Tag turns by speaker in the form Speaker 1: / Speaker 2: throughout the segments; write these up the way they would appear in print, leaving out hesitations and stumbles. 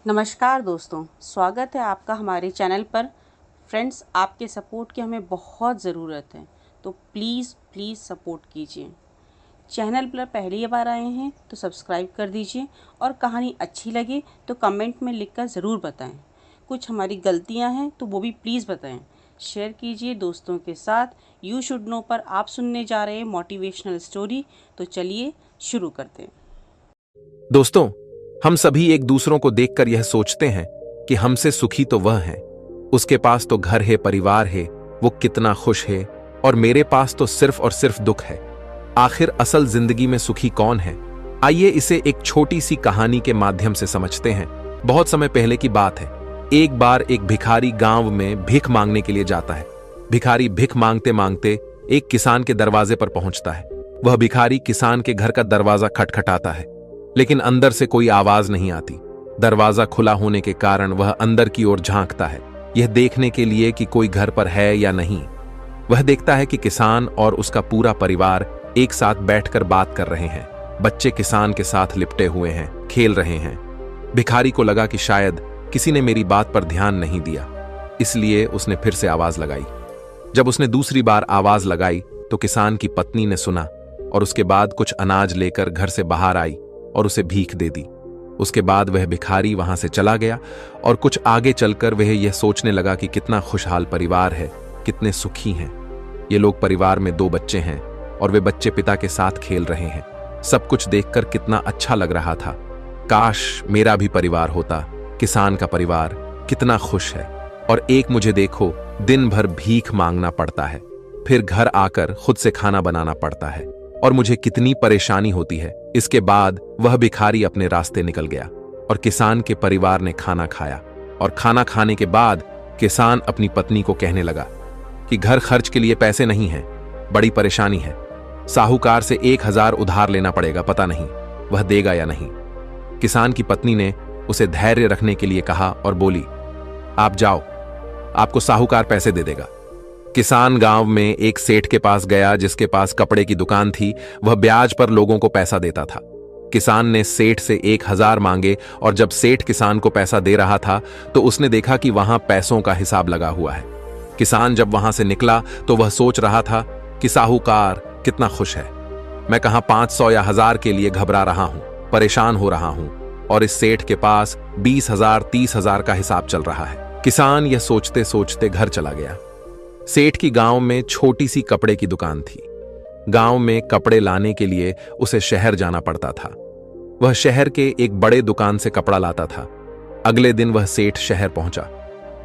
Speaker 1: नमस्कार दोस्तों, स्वागत है आपका हमारे चैनल पर। फ्रेंड्स, आपके सपोर्ट की हमें बहुत ज़रूरत है, तो प्लीज़ प्लीज़ सपोर्ट कीजिए। चैनल पर पहली बार आए हैं तो सब्सक्राइब कर दीजिए और कहानी अच्छी लगे तो कमेंट में लिखकर ज़रूर बताएं। कुछ हमारी गलतियां हैं तो वो भी प्लीज़ बताएं। शेयर कीजिए दोस्तों के साथ। यू शुड नो पर आप सुनने जा रहे हैं मोटिवेशनल स्टोरी। तो चलिए शुरू करते हैं।
Speaker 2: दोस्तों, हम सभी एक दूसरों को देखकर यह सोचते हैं कि हमसे सुखी तो वह है, उसके पास तो घर है, परिवार है, वो कितना खुश है, और मेरे पास तो सिर्फ और सिर्फ दुख है। आखिर असल जिंदगी में सुखी कौन है? आइए इसे एक छोटी सी कहानी के माध्यम से समझते हैं। बहुत समय पहले की बात है। एक बार एक भिखारी गांव में भीख मांगने के लिए जाता है। भिखारी भीख मांगते मांगते एक किसान के दरवाजे पर पहुंचता है। वह भिखारी किसान के घर का दरवाजा खटखटाता है, लेकिन अंदर से कोई आवाज नहीं आती। दरवाजा खुला होने के कारण वह अंदर की ओर झांकता है, यह देखने के लिए कि कोई घर पर है या नहीं। वह देखता है कि किसान और उसका पूरा परिवार एक साथ बैठकर बात कर रहे हैं। बच्चे किसान के साथ लिपटे हुए हैं, खेल रहे हैं। भिखारी को लगा कि शायद किसी ने मेरी बात पर ध्यान नहीं दिया, इसलिए उसने फिर से आवाज लगाई। जब उसने दूसरी बार आवाज लगाई तो किसान की पत्नी ने सुना और उसके बाद कुछ अनाज लेकर घर से बाहर आई और उसे भीख दे दी। उसके बाद वह भिखारी वहां से चला गया और कुछ आगे चलकर वह यह सोचने लगा कि कितना खुशहाल परिवार है, कितने सुखी हैं ये लोग। परिवार में 2 बच्चे हैं और वे बच्चे पिता के साथ खेल रहे हैं। सब कुछ देखकर कितना अच्छा लग रहा था। काश मेरा भी परिवार होता। किसान का परिवार कितना खुश है, और एक मुझे देखो, दिन भर भीख मांगना पड़ता है, फिर घर आकर खुद से खाना बनाना पड़ता है, और मुझे कितनी परेशानी होती है। इसके बाद वह भिखारी अपने रास्ते निकल गया और किसान के परिवार ने खाना खाया। और खाना खाने के बाद किसान अपनी पत्नी को कहने लगा कि घर खर्च के लिए पैसे नहीं हैं, बड़ी परेशानी है। साहूकार से 1000 उधार लेना पड़ेगा, पता नहीं वह देगा या नहीं। किसान की पत्नी ने उसे धैर्य रखने के लिए कहा और बोली, आप जाओ, आपको साहूकार पैसे दे देगा। किसान गांव में एक सेठ के पास गया जिसके पास कपड़े की दुकान थी। वह ब्याज पर लोगों को पैसा देता था। किसान ने सेठ से 1000 मांगे, और जब सेठ किसान को पैसा दे रहा था तो उसने देखा कि वहां पैसों का हिसाब लगा हुआ है। किसान जब वहां से निकला तो वह सोच रहा था कि साहूकार कितना खुश है। मैं कहां 500 या 1000 के लिए घबरा रहा हूं, परेशान हो रहा हूं, और इस सेठ के पास 20,000 30,000 का हिसाब चल रहा है। किसान यह सोचते सोचते घर चला गया। सेठ की गांव में छोटी सी कपड़े की दुकान थी। गांव में कपड़े लाने के लिए उसे शहर जाना पड़ता था। वह शहर के एक बड़े दुकान से कपड़ा लाता था। अगले दिन वह सेठ शहर पहुंचा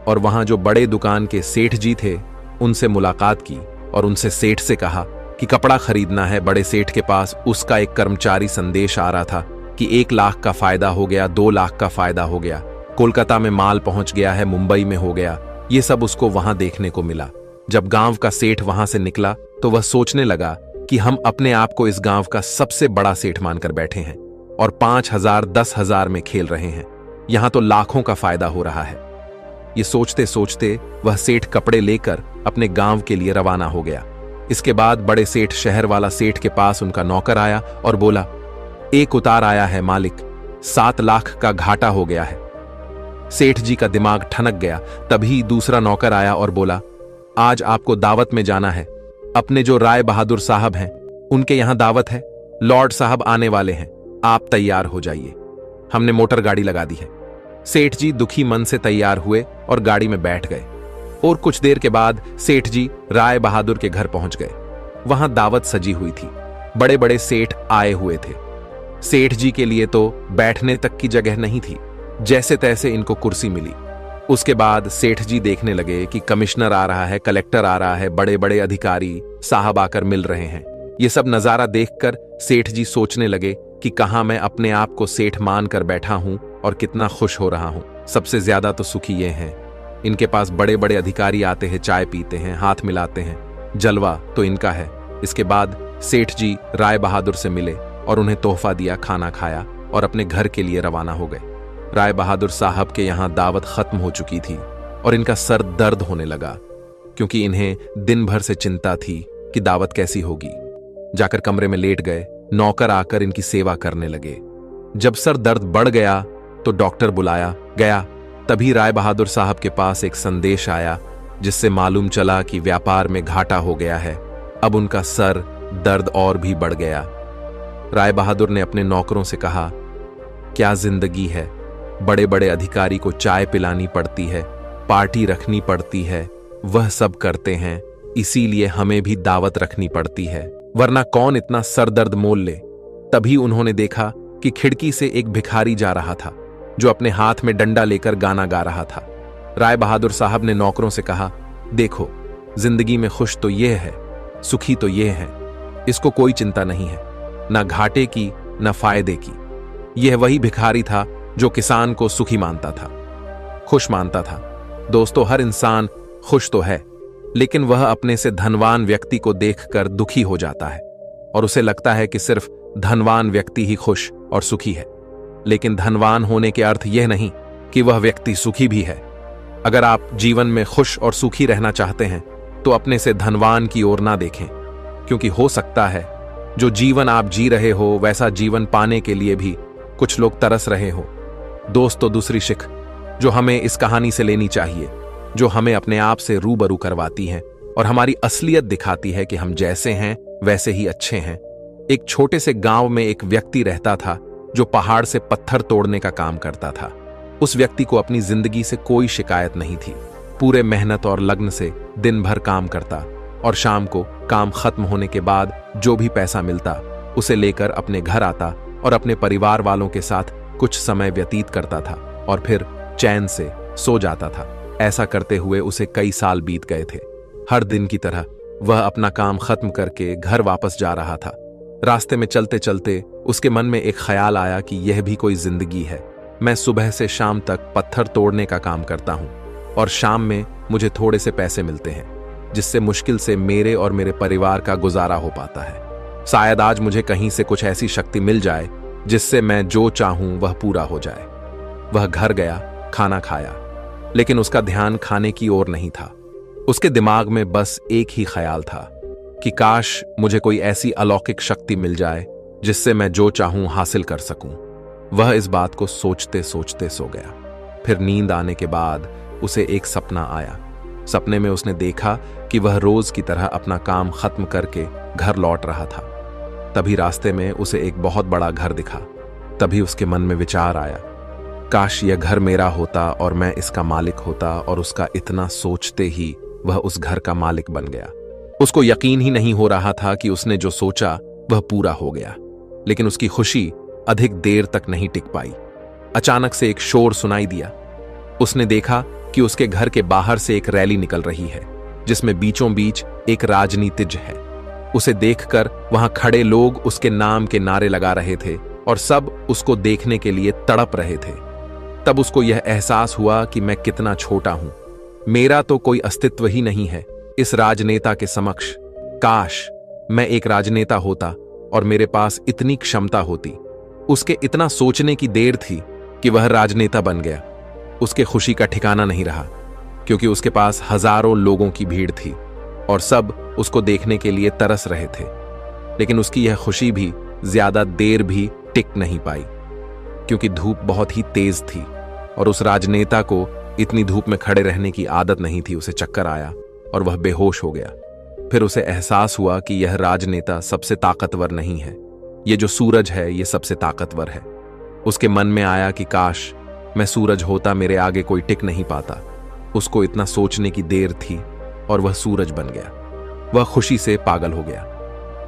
Speaker 2: और वहां जो बड़े दुकान के सेठ जी थे उनसे मुलाकात की और उनसे सेठ से कहा कि कपड़ा खरीदना है। बड़े सेठ के पास उसका एक कर्मचारी संदेश आ रहा था कि 1 लाख का फायदा हो गया, 2 लाख का फायदा हो गया, कोलकाता में माल पहुंच गया है, मुंबई में हो गया। ये सब उसको वहां देखने को मिला। जब गांव का सेठ वहां से निकला तो वह सोचने लगा कि हम अपने आप को इस गांव का सबसे बड़ा सेठ मानकर बैठे हैं और 5,000 10,000 में खेल रहे हैं। यहां तो लाखों का फायदा हो रहा है। ये सोचते सोचते वह सेठ कपड़े लेकर अपने गांव के लिए रवाना हो गया। इसके बाद बड़े सेठ शहर वाला सेठ के पास उनका नौकर आया और बोला, एक उतार आया है मालिक, 7 लाख का घाटा हो गया है। सेठ जी का दिमाग ठनक गया। तभी दूसरा नौकर आया और बोला, आज आपको दावत में जाना है। अपने जो राय बहादुर साहब हैं उनके यहां दावत है। लॉर्ड साहब आने वाले हैं, आप तैयार हो जाइए। हमने मोटर गाड़ी लगा दी है। सेठ जी दुखी मन से तैयार हुए और गाड़ी में बैठ गए, और कुछ देर के बाद सेठ जी राय बहादुर के घर पहुंच गए। वहां दावत सजी हुई थी। बड़े बड़े सेठ आए हुए थे। सेठ जी के लिए तो बैठने तक की जगह नहीं थी। जैसे तैसे इनको कुर्सी मिली। उसके बाद सेठ जी देखने लगे कि कमिश्नर आ रहा है, कलेक्टर आ रहा है, बड़े बड़े अधिकारी साहब आकर मिल रहे हैं। ये सब नजारा देखकर सेठ जी सोचने लगे कि कहां मैं अपने आप को सेठ मान कर बैठा हूं और कितना खुश हो रहा हूं। सबसे ज्यादा तो सुखी ये हैं। इनके पास बड़े बड़े अधिकारी आते हैं, चाय पीते हैं, हाथ मिलाते हैं, जलवा तो इनका है। इसके बाद सेठ जी राय बहादुर से मिले और उन्हें तोहफा दिया, खाना खाया और अपने घर के लिए रवाना हो गए। राय बहादुर साहब के यहां दावत खत्म हो चुकी थी और इनका सर दर्द होने लगा, क्योंकि इन्हें दिन भर से चिंता थी कि दावत कैसी होगी। जाकर कमरे में लेट गए। नौकर आकर इनकी सेवा करने लगे। जब सर दर्द बढ़ गया तो डॉक्टर बुलाया गया। तभी राय बहादुर साहब के पास एक संदेश आया जिससे मालूम चला कि व्यापार में घाटा हो गया है। अब उनका सर दर्द और भी बढ़ गया। राय बहादुर ने अपने नौकरों से कहा, क्या जिंदगी है, बड़े बड़े अधिकारी को चाय पिलानी पड़ती है, पार्टी रखनी पड़ती है, वह सब करते हैं, इसीलिए हमें भी दावत रखनी पड़ती है, वरना कौन इतना सरदर्द मोल ले। तभी उन्होंने देखा कि खिड़की से एक भिखारी जा रहा था जो अपने हाथ में डंडा लेकर गाना गा रहा था। राय बहादुर साहब ने नौकरों से कहा, देखो, जिंदगी में खुश तो ये है, सुखी तो ये है, इसको कोई चिंता नहीं है, ना घाटे की ना फायदे की। यह वही भिखारी था जो किसान को सुखी मानता था, खुश मानता था। दोस्तों, हर इंसान खुश तो है, लेकिन वह अपने से धनवान व्यक्ति को देखकर दुखी हो जाता है और उसे लगता है कि सिर्फ धनवान व्यक्ति ही खुश और सुखी है। लेकिन धनवान होने के अर्थ यह नहीं कि वह व्यक्ति सुखी भी है। अगर आप जीवन में खुश और सुखी रहना चाहते हैं तो अपने से धनवान की ओर ना देखें, क्योंकि हो सकता है जो जीवन आप जी रहे हो वैसा जीवन पाने के लिए भी कुछ लोग तरस रहे हो। दोस्तों, दूसरी शिख जो हमें इस कहानी से लेनी चाहिए, जो हमें अपने आप से रूबरू करवाती है और हमारी असलियत दिखाती है कि हम जैसे हैं वैसे ही अच्छे हैं। एक छोटे से गांव में एक व्यक्ति रहता था जो पहाड़ से पत्थर तोड़ने का काम करता था। उस व्यक्ति को अपनी जिंदगी से कोई शिकायत नहीं थी। पूरे मेहनत और लगन से दिन भर काम करता और शाम को काम खत्म होने के बाद जो भी पैसा मिलता उसे लेकर अपने घर आता और अपने परिवार वालों के साथ कुछ समय व्यतीत करता था और फिर चैन से सो जाता था। ऐसा करते हुए उसे कई साल बीत गए थे। हर दिन की तरह वह अपना काम खत्म करके घर वापस जा रहा था। रास्ते में चलते चलते उसके मन में एक ख्याल आया कि यह भी कोई जिंदगी है। मैं सुबह से शाम तक पत्थर तोड़ने का काम करता हूं और शाम में मुझे थोड़े से पैसे मिलते हैं, जिससे मुश्किल से मेरे और मेरे परिवार का गुजारा हो पाता है। शायद आज मुझे कहीं से कुछ ऐसी शक्ति मिल जाए जिससे मैं जो चाहूं वह पूरा हो जाए। वह घर गया, खाना खाया, लेकिन उसका ध्यान खाने की ओर नहीं था। उसके दिमाग में बस एक ही ख्याल था कि काश मुझे कोई ऐसी अलौकिक शक्ति मिल जाए जिससे मैं जो चाहूं हासिल कर सकूं। वह इस बात को सोचते सोचते सो गया। फिर नींद आने के बाद उसे एक सपना आया। सपने में उसने देखा कि वह रोज की तरह अपना काम खत्म करके घर लौट रहा था। तभी रास्ते में उसे एक बहुत बड़ा घर दिखा। तभी उसके मन में विचार आया, काश यह घर मेरा होता और मैं इसका मालिक होता। और उसका इतना सोचते ही वह उस घर का मालिक बन गया। उसको यकीन ही नहीं हो रहा था कि उसने जो सोचा वह पूरा हो गया, लेकिन उसकी खुशी अधिक देर तक नहीं टिक पाई। अचानक से एक शोर सुनाई दिया। उसने देखा कि उसके घर के बाहर से एक रैली निकल रही है जिसमें बीचों बीच एक राजनीतिज्ञ है। उसे देखकर वहां खड़े लोग उसके नाम के नारे लगा रहे थे और सब उसको देखने के लिए तड़प रहे थे। तब उसको यह एहसास हुआ कि मैं कितना छोटा हूं, मेरा तो कोई अस्तित्व ही नहीं है इस राजनेता के समक्ष। काश मैं एक राजनेता होता और मेरे पास इतनी क्षमता होती। उसके इतना सोचने की देर थी कि वह राजनेता बन गया। उसके खुशी का ठिकाना नहीं रहा, क्योंकि उसके पास हजारों लोगों की भीड़ थी और सब उसको देखने के लिए तरस रहे थे। लेकिन उसकी यह खुशी भी ज्यादा देर भी टिक नहीं पाई, क्योंकि धूप बहुत ही तेज थी और उस राजनेता को इतनी धूप में खड़े रहने की आदत नहीं थी। उसे चक्कर आया और वह बेहोश हो गया। फिर उसे एहसास हुआ कि यह राजनेता सबसे ताकतवर नहीं है, ये जो सूरज है ये सबसे ताकतवर है। उसके मन में आया कि काश मैं सूरज होता, मेरे आगे कोई टिक नहीं पाता। उसको इतना सोचने की देर थी और वह सूरज बन गया। वह खुशी से पागल हो गया।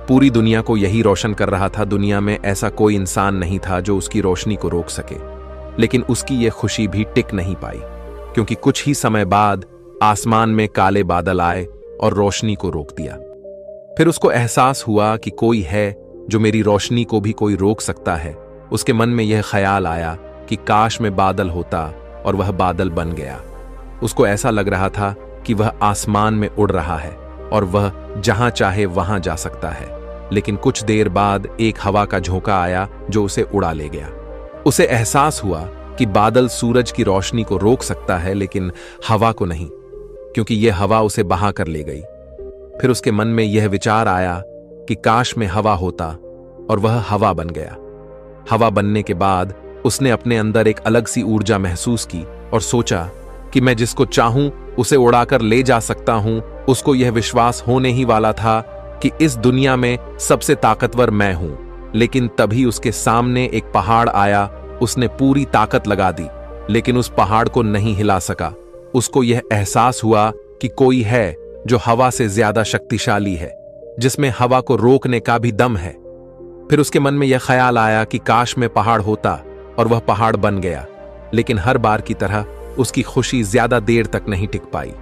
Speaker 2: पूरी दुनिया को यही रोशन कर रहा था। दुनिया में ऐसा कोई इंसान नहीं था जो उसकी रोशनी को रोक सके। लेकिन उसकी यह खुशी भी टिक नहीं पाई, क्योंकि कुछ ही समय बाद आसमान में काले बादल आए और रोशनी को रोक दिया। फिर उसको एहसास हुआ कि कोई है जो मेरी रोशनी को भी कोई रोक सकता है। उसके मन में यह ख्याल आया कि काश मैं बादल होता, और वह बादल बन गया। उसको ऐसा लग रहा था कि वह आसमान में उड़ रहा है और वह जहां चाहे वहां जा सकता है। लेकिन कुछ देर बाद एक हवा का झोंका आया जो उसे उड़ा ले गया। उसे एहसास हुआ कि बादल सूरज की रोशनी को रोक सकता है, लेकिन हवा को नहीं, क्योंकि यह हवा उसे बहा कर ले गई। फिर उसके मन में यह विचार आया कि काश में हवा होता, और वह हवा बन गया। हवा बनने के बाद उसने अपने अंदर एक अलग सी ऊर्जा महसूस की और सोचा कि मैं जिसको चाहूं उसे उड़ाकर ले जा सकता हूं। उसको यह विश्वास होने ही वाला था कि इस दुनिया में सबसे ताकतवर मैं हूं। लेकिन तभी उसके सामने एक पहाड़ आया। उसने पूरी ताकत लगा दी, लेकिन उस पहाड़ को नहीं हिला सका। उसको यह एहसास हुआ कि कोई है जो हवा से ज्यादा शक्तिशाली है, जिसमें हवा को रोकने का भी दम है। फिर उसके मन में यह ख्याल आया कि काश में पहाड़ होता, और वह पहाड़ बन गया। लेकिन हर बार की तरह उसकी खुशी ज्यादा देर तक नहीं टिक पाई।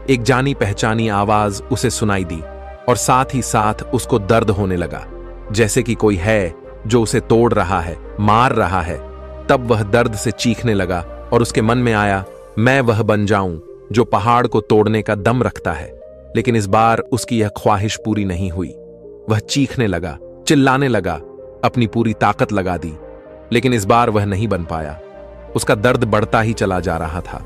Speaker 2: एक जानी पहचानी आवाज उसे सुनाई दी और साथ ही साथ उसको दर्द होने लगा, जैसे कि कोई है जो उसे तोड़ रहा है, मार रहा है। तब वह दर्द से चीखने लगा और उसके मन में आया, मैं वह बन जाऊं जो पहाड़ को तोड़ने का दम रखता है। लेकिन इस बार उसकी यह ख्वाहिश पूरी नहीं हुई। वह चीखने लगा, चिल्लाने लगा, अपनी पूरी ताकत लगा दी, लेकिन इस बार वह नहीं बन पाया। उसका दर्द बढ़ता ही चला जा रहा था।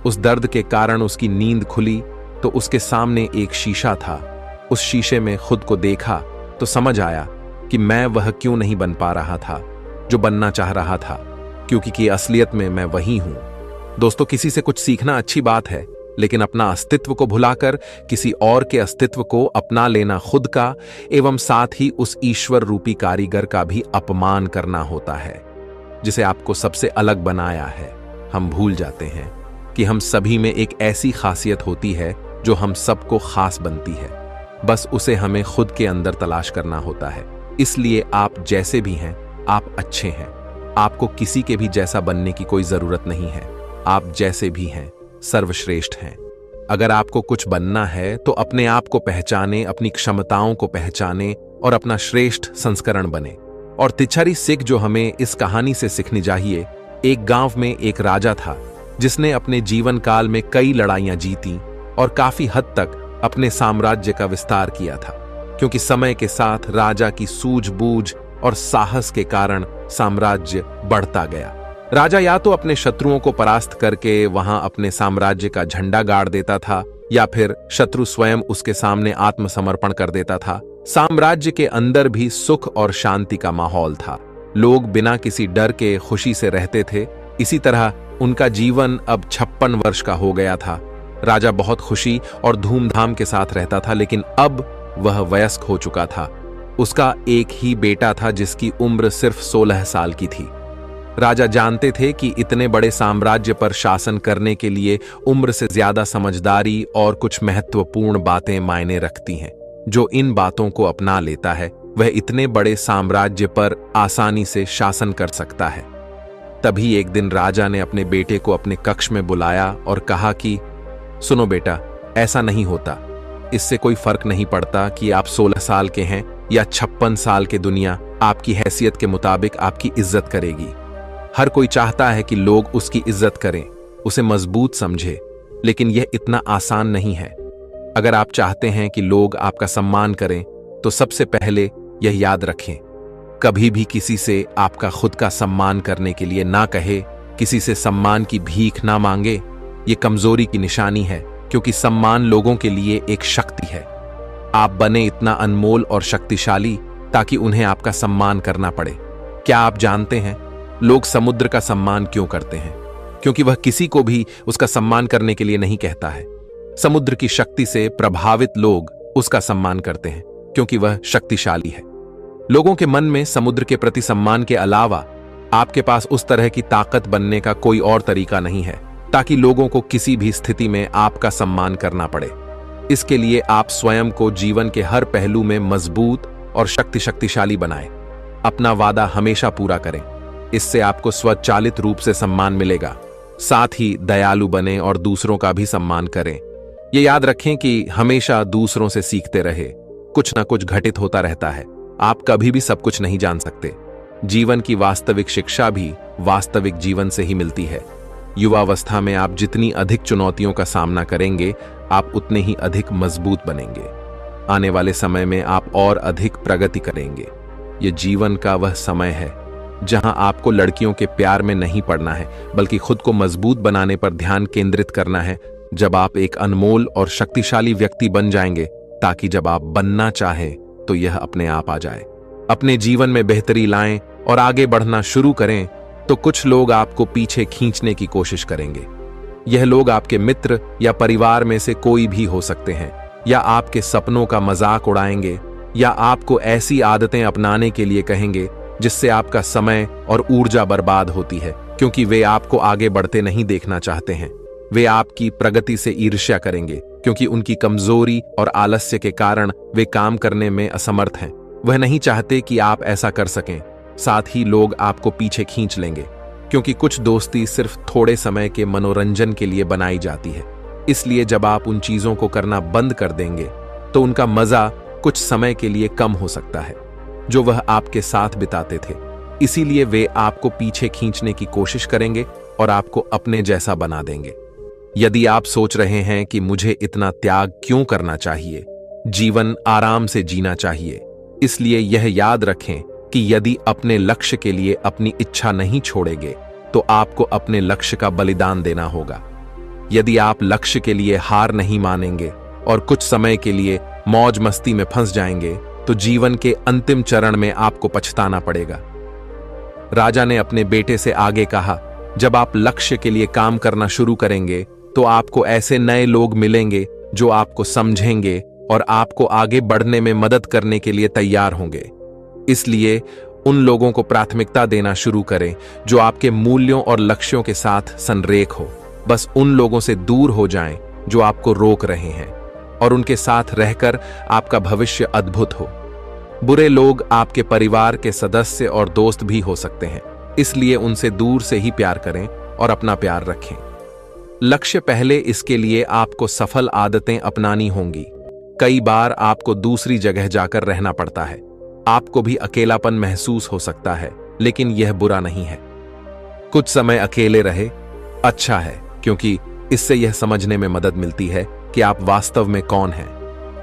Speaker 2: उस दर्द के कारण उसकी नींद खुली तो उसके सामने एक शीशा था। उस शीशे में खुद को देखा तो समझ आया कि मैं वह क्यों नहीं बन पा रहा था जो बनना चाह रहा था, क्योंकि कि असलियत में मैं वही हूं। दोस्तों, किसी से कुछ सीखना अच्छी बात है, लेकिन अपना अस्तित्व को भुलाकर किसी और के अस्तित्व को अपना लेना खुद का एवं साथ ही उस ईश्वर रूपी कारीगर का भी अपमान करना होता है, जिसे आपको सबसे अलग बनाया है। हम भूल जाते हैं कि हम सभी में एक ऐसी खासियत होती है जो हम सबको खास बनती है। बस उसे हमें खुद के अंदर तलाश करना होता है। इसलिए आप जैसे भी हैं, आप अच्छे हैं। आपको किसी के भी जैसा बनने की कोई जरूरत नहीं है। आप जैसे भी हैं, सर्वश्रेष्ठ हैं। अगर आपको कुछ बनना है तो अपने आप को पहचाने, अपनी क्षमताओं को पहचाने और अपना श्रेष्ठ संस्करण बने। और तिच्छारी सिख जो हमें इस कहानी से सीखनी चाहिए, एक गांव में एक राजा था जिसने अपने जीवन काल में कई लड़ाइयां जीती और काफी हद तक अपने साम्राज्य का विस्तार किया था, क्योंकि समय के साथ राजा की सूझबूझ और साहस के कारण साम्राज्य बढ़ता गया। राजा या तो अपने शत्रुओं को परास्त करके वहां अपने साम्राज्य का झंडा गाड़ देता था, या फिर शत्रु स्वयं उसके सामने आत्मसमर्पण कर देता था। साम्राज्य के अंदर भी सुख और शांति का माहौल था। लोग बिना किसी डर के खुशी से रहते थे। इसी तरह उनका जीवन अब 56 वर्ष का हो गया था। राजा बहुत खुशी और धूमधाम के साथ रहता था, लेकिन अब वह वयस्क हो चुका था। उसका एक ही बेटा था जिसकी उम्र सिर्फ 16 साल की थी। राजा जानते थे कि इतने बड़े साम्राज्य पर शासन करने के लिए उम्र से ज्यादा समझदारी और कुछ महत्वपूर्ण बातें मायने रखती हैं। जो इन बातों को अपना लेता है वह इतने बड़े साम्राज्य पर आसानी से शासन कर सकता है। तभी एक दिन राजा ने अपने बेटे को अपने कक्ष में बुलाया और कहा कि सुनो बेटा, ऐसा नहीं होता। इससे कोई फर्क नहीं पड़ता कि आप 16 साल के हैं या 56 साल के। दुनिया आपकी हैसियत के मुताबिक आपकी इज्जत करेगी। हर कोई चाहता है कि लोग उसकी इज्जत करें, उसे मजबूत समझे, लेकिन यह इतना आसान नहीं है। अगर आप चाहते हैं कि लोग आपका सम्मान करें तो सबसे पहले यह याद रखें, कभी भी किसी से आपका खुद का सम्मान करने के लिए ना कहे, किसी से सम्मान की भीख ना मांगे। ये कमजोरी की निशानी है, क्योंकि सम्मान लोगों के लिए एक शक्ति है। आप बने इतना अनमोल और शक्तिशाली ताकि उन्हें आपका सम्मान करना पड़े। क्या आप जानते हैं लोग समुद्र का सम्मान क्यों करते हैं? क्योंकि वह किसी को भी उसका सम्मान करने के लिए नहीं कहता है। समुद्र की शक्ति से प्रभावित लोग उसका सम्मान करते हैं क्योंकि वह शक्तिशाली है। लोगों के मन में समुद्र के प्रति सम्मान के अलावा आपके पास उस तरह की ताकत बनने का कोई और तरीका नहीं है ताकि लोगों को किसी भी स्थिति में आपका सम्मान करना पड़े। इसके लिए आप स्वयं को जीवन के हर पहलू में मजबूत और शक्तिशाली बनाएं। अपना वादा हमेशा पूरा करें, इससे आपको स्वचालित रूप से सम्मान मिलेगा। साथ ही दयालु बने और दूसरों का भी सम्मान करें। ये याद रखें कि हमेशा दूसरों से सीखते रहे। कुछ ना कुछ घटित होता रहता है। आप कभी भी सब कुछ नहीं जान सकते। जीवन की वास्तविक शिक्षा भी वास्तविक जीवन से ही मिलती है। युवावस्था में आप जितनी अधिक चुनौतियों का सामना करेंगे, आप उतने ही अधिक मजबूत बनेंगे। आने वाले समय में आप और अधिक प्रगति करेंगे। ये जीवन का वह समय है जहां आपको लड़कियों के प्यार में नहीं पड़ना है, बल्कि खुद को मजबूत बनाने पर ध्यान केंद्रित करना है। जब आप एक अनमोल और शक्तिशाली व्यक्ति बन जाएंगे, ताकि जब आप बनना चाहें तो यह अपने आप आ जाए। अपने जीवन में बेहतरी लाएं और आगे बढ़ना शुरू करें। तो कुछ लोग आपको पीछे खींचने की कोशिश करेंगे। यह लोग आपके मित्र या परिवार में से कोई भी हो सकते हैं, या आपके सपनों का मजाक उड़ाएंगे, या आपको ऐसी आदतें अपनाने के लिए कहेंगे जिससे आपका समय और ऊर्जा बर्बाद होती है, क्योंकि वे आपको आगे बढ़ते नहीं देखना चाहते हैं। वे आपकी प्रगति से ईर्ष्या करेंगे, क्योंकि उनकी कमजोरी और आलस्य के कारण वे काम करने में असमर्थ हैं। वह नहीं चाहते कि आप ऐसा कर सकें। साथ ही लोग आपको पीछे खींच लेंगे, क्योंकि कुछ दोस्ती सिर्फ थोड़े समय के मनोरंजन के लिए बनाई जाती है। इसलिए जब आप उन चीजों को करना बंद कर देंगे तो उनका मजा कुछ समय के लिए कम हो सकता है जो वह आपके साथ बिताते थे। इसीलिए वे आपको पीछे खींचने की कोशिश करेंगे और आपको अपने जैसा बना देंगे। यदि आप सोच रहे हैं कि मुझे इतना त्याग क्यों करना चाहिए, जीवन आराम से जीना चाहिए, इसलिए यह याद रखें कि यदि अपने लक्ष्य के लिए अपनी इच्छा नहीं छोड़ेंगे तो आपको अपने लक्ष्य का बलिदान देना होगा। यदि आप लक्ष्य के लिए हार नहीं मानेंगे और कुछ समय के लिए मौज मस्ती में फंस जाएंगे तो जीवन के अंतिम चरण में आपको पछताना पड़ेगा। राजा ने अपने बेटे से आगे कहा, जब आप लक्ष्य के लिए काम करना शुरू करेंगे तो आपको ऐसे नए लोग मिलेंगे जो आपको समझेंगे और आपको आगे बढ़ने में मदद करने के लिए तैयार होंगे। इसलिए उन लोगों को प्राथमिकता देना शुरू करें जो आपके मूल्यों और लक्ष्यों के साथ संरेख हो। बस उन लोगों से दूर हो जाएं जो आपको रोक रहे हैं, और उनके साथ रहकर आपका भविष्य अद्भुत हो। बुरे लोग आपके परिवार के सदस्य और दोस्त भी हो सकते हैं, इसलिए उनसे दूर से ही प्यार करें और अपना प्यार रखें। लक्ष्य पहले, इसके लिए आपको सफल आदतें अपनानी होंगी। कई बार आपको दूसरी जगह जाकर रहना पड़ता है। आपको भी अकेलापन महसूस हो सकता है, लेकिन यह बुरा नहीं है। कुछ समय अकेले रहे अच्छा है, क्योंकि इससे यह समझने में मदद मिलती है कि आप वास्तव में कौन हैं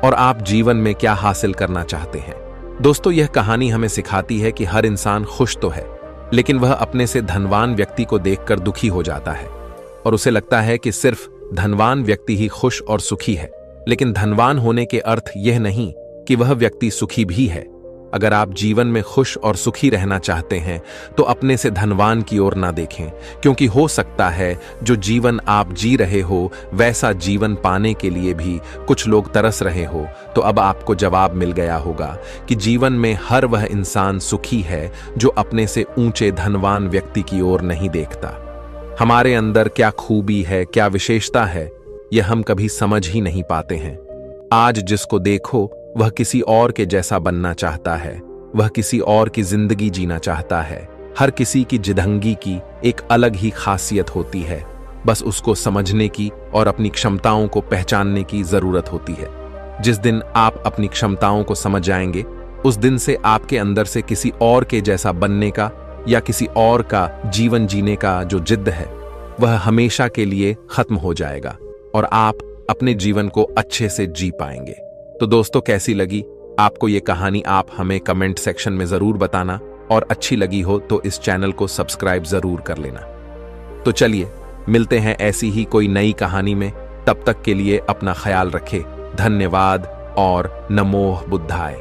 Speaker 2: और आप जीवन में क्या हासिल करना चाहते हैं। दोस्तों, यह कहानी हमें सिखाती है कि हर इंसान खुश तो है, लेकिन वह अपने से धनवान व्यक्ति को देखकर दुखी हो जाता है और उसे लगता है कि सिर्फ धनवान व्यक्ति ही खुश और सुखी है। लेकिन धनवान होने के अर्थ यह नहीं कि वह व्यक्ति सुखी भी है। अगर आप जीवन में खुश और सुखी रहना चाहते हैं तो अपने से धनवान की ओर ना देखें, क्योंकि हो सकता है जो जीवन आप जी रहे हो वैसा जीवन पाने के लिए भी कुछ लोग तरस रहे हो। तो अब आपको जवाब मिल गया होगा कि जीवन में हर वह इंसान सुखी है जो अपने से ऊंचे धनवान व्यक्ति की ओर नहीं देखता। हमारे अंदर क्या खूबी है, क्या विशेषता है, यह हम कभी समझ ही नहीं पाते हैं। आज जिसको देखो वह किसी और के जैसा बनना चाहता है, वह किसी और की जिंदगी जीना चाहता है। हर किसी की जिदंगी की एक अलग ही खासियत होती है, बस उसको समझने की और अपनी क्षमताओं को पहचानने की जरूरत होती है। जिस दिन आप अपनी क्षमताओं को समझ जाएंगे, उस दिन से आपके अंदर से किसी और के जैसा बनने का या किसी और का जीवन जीने का जो जिद है वह हमेशा के लिए खत्म हो जाएगा और आप अपने जीवन को अच्छे से जी पाएंगे। तो दोस्तों, कैसी लगी आपको ये कहानी? आप हमें कमेंट सेक्शन में जरूर बताना, और अच्छी लगी हो तो इस चैनल को सब्सक्राइब जरूर कर लेना। तो चलिए मिलते हैं ऐसी ही कोई नई कहानी में। तब तक के लिए अपना ख्याल रखें। धन्यवाद और नमो बुद्धाय।